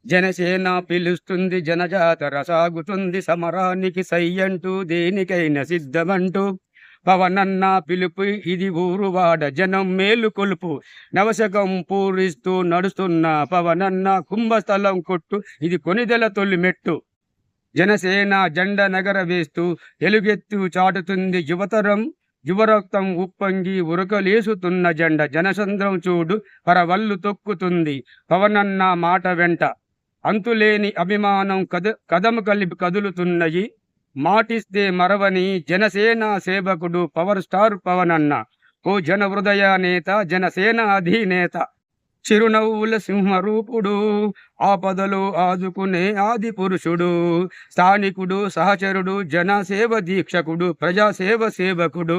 జనసేన పిలుస్తుంది, జనజాతర సాగుతుంది, సమరానికి సయ్యంటూ దేనికైనా సిద్ధమంటూ. పవనన్న పిలుపు ఇది ఊరువాడ జనం మేలు కొలుపు, నవశకం పూరిస్తూ నడుస్తున్న పవనన్న కుంభస్థలం కొట్టు, ఇది కొనిదెల తొలి మెట్టు. జనసేన జెండ నగర వేస్తూ ఎలుగెత్తు చాటుతుంది యువతరం, యువరక్తం ఉప్పొంగి ఉరకలేసుతున్న జెండ జనసంద్రం చూడు పరవళ్ళు తొక్కుతుంది పవనన్న మాట వెంట. అంతులేని అభిమానం కదము కలిపి కదులుతున్నయి, మాటిస్తే మరవని జనసేన సేవకుడు పవర్ స్టార్ పవనన్న. ఓ జన హృదయ నేత, జనసేన అధినేత, చిరునవ్వుల సింహరూపుడు, ఆపదలో ఆదుకునే ఆది పురుషుడు, స్థానికుడు, సహచరుడు, జనసేవ దీక్షకుడు, ప్రజాసేవ సేవకుడు,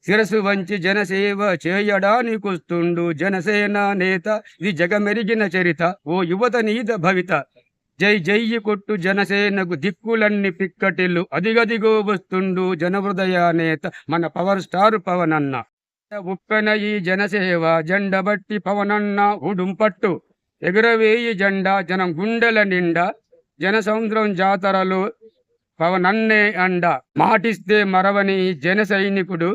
శిరసు వంచి జనసేవ చేయడానికొస్తుండు జనసేన నేత. ఇది జగమెరిగిన చరిత, ఓ యువత నీద భవిత. జై జయ్యి కొట్టు జనసేనకు దిక్కులన్నీ పిక్కటిల్లు, అదిగదిగో వస్తుండు జనహృదయ నేత మన పవర్ స్టార్ పవనన్న. ఉప్పెన ఈ జనసేవ జెండబట్టి పవనన్న ఉడుంపట్టు, ఎగురవేయి జెండా జనం గుండెల నిండా, జనసముద్రం జాతరలో పవనన్నే అండ. మాటిస్తే మరవని జన సైనికుడు,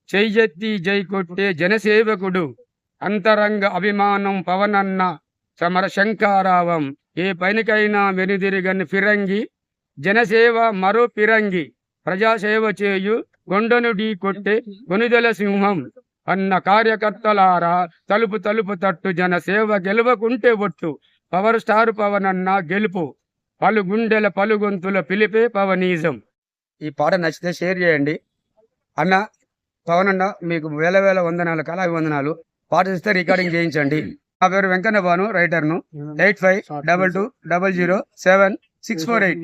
చెయ్యెత్తి జై కొట్టే జనసేవకుడు, అంతరంగ అభిమానం పవనన్న సమర శంకారావం. ఏ పనికైనా వెనుదిరగని ఫిరంగి, జనసేవ మరో పిరంగి, ప్రజాసేవ చేయు గొండను ఢీ కొట్టే కొనిదెల సింహం అన్న కార్యకర్తలారా, తలుపు తలుపు తట్టు జనసేవ గెలవకుంటే ఒట్టు, పవర్ స్టార్ పవనన్న గెలుపు, పలుగుండెల పలుగొంతుల పిలిపే పవనీజం. ఈ పాట నచ్చితే షేర్ చేయండి అన్న. పవనన్న మీకు వేల వేల వందనాలు, కళాభివందనాలు. పాట ఇస్తే రికార్డింగ్ చేయించండి. నా పేరు వెంకన్న భాను, రైటర్ను. 8522007648.